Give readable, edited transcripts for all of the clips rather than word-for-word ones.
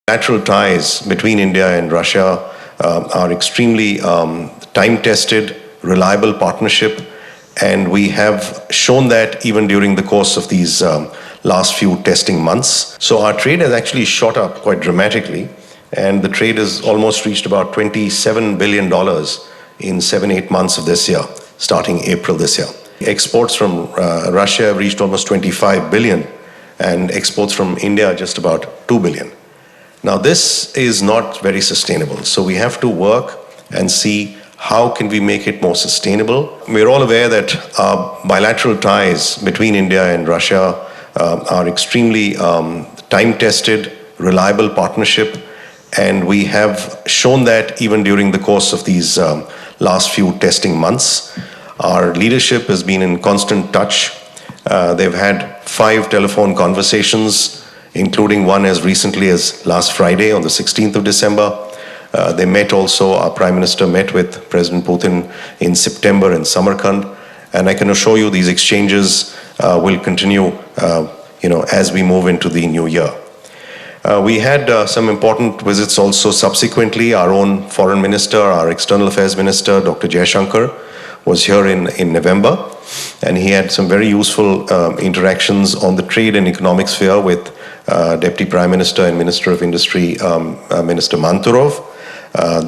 Bilateral ties between India and Russia are extremely time-tested, reliable partnership, and we have shown that even during the course of these last few testing months. So our trade has actually shot up quite dramatically, and the trade has almost reached about $27 billion in 7-8 months of this year, starting April this year. Exports from Russia have reached almost 25 billion, and exports from India just about 2 billion. Now, this is not very sustainable. So we have to work and see how can we make it more sustainable. We're all aware that bilateral ties between India and Russia are extremely time-tested, reliable partnership, and we have shown that even during the course of these last few testing months. Our leadership has been in constant touch. They've had 5 telephone conversations, including one as recently as last Friday on the 16th of December. They met also, our Prime Minister met with President Putin in September in Samarkand. And I can assure you these exchanges will continue as we move into the new year. We had some important visits also subsequently. Our own Foreign Minister, our External Affairs Minister, Dr. Jaishankar, was here in November, and he had some very useful interactions on the trade and economic sphere with Deputy Prime Minister and Minister of Industry, Minister Manturov.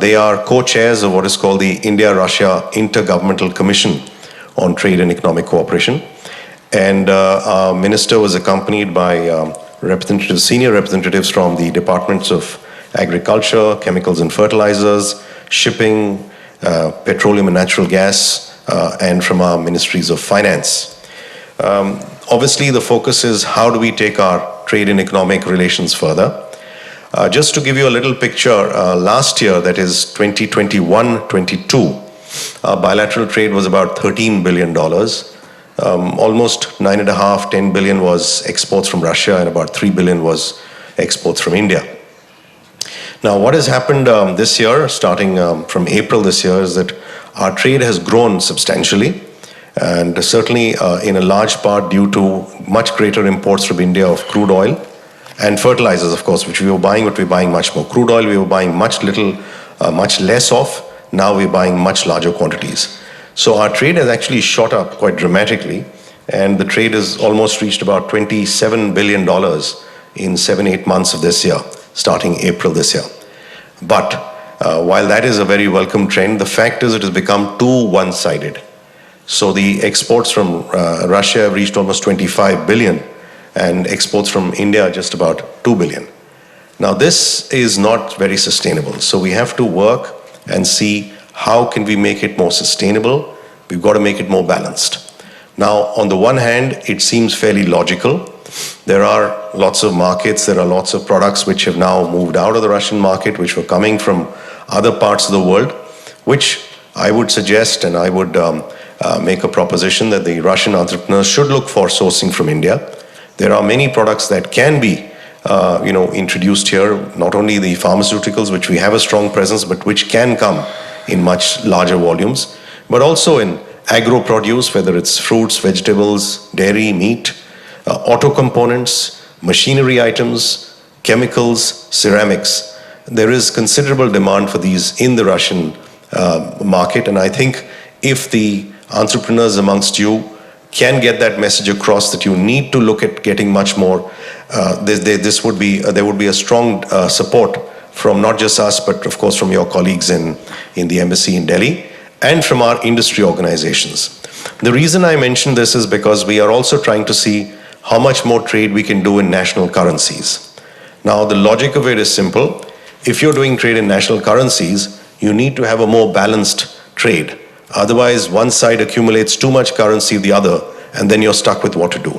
They are co-chairs of what is called the India-Russia Intergovernmental Commission on Trade and Economic Cooperation. And our minister was accompanied by senior representatives from the Departments of Agriculture, Chemicals and Fertilizers, Shipping, Petroleum and Natural Gas, and from our Ministries of Finance. Obviously, the focus is how do we take our trade and economic relations further. Just to give you a little picture, last year, that is 2021-22, our bilateral trade was about $13 billion. Almost 9.5, 10 billion was exports from Russia, and about 3 billion was exports from India. Now, what has happened this year, starting from April this year, is that our trade has grown substantially, and certainly in a large part due to much greater imports from India of crude oil and fertilizers, of course, which we were buying, but we're buying much more. Crude oil we were buying much less of. Now we're buying much larger quantities. So our trade has actually shot up quite dramatically, and the trade has almost reached about $27 billion in 7-8 months of this year, starting April this year. But while that is a very welcome trend, the fact is it has become too one-sided. So the exports from Russia have reached almost 25 billion, and exports from India just about 2 billion. Now, this is not very sustainable. So we have to work and see how can we make it more sustainable. We've got to make it more balanced. Now, on the one hand, it seems fairly logical. There are lots of markets, there are lots of products which have now moved out of the Russian market, which were coming from other parts of the world, which I would suggest, and I would make a proposition that the Russian entrepreneurs should look for sourcing from India. There are many products that can be introduced here, not only the pharmaceuticals, which we have a strong presence, but which can come in much larger volumes, but also in agro-produce, whether it's fruits, vegetables, dairy, meat, auto components, machinery items, chemicals, ceramics. There is considerable demand for these in the Russian market, and I think if the entrepreneurs amongst you can get that message across that you need to look at getting much more, there would be a strong support from not just us, but of course from your colleagues in the embassy in Delhi and from our industry organizations. The reason I mention this is because we are also trying to see how much more trade we can do in national currencies. Now, the logic of it is simple. If you're doing trade in national currencies, you need to have a more balanced trade. Otherwise, one side accumulates too much currency, the other, and then you're stuck with what to do.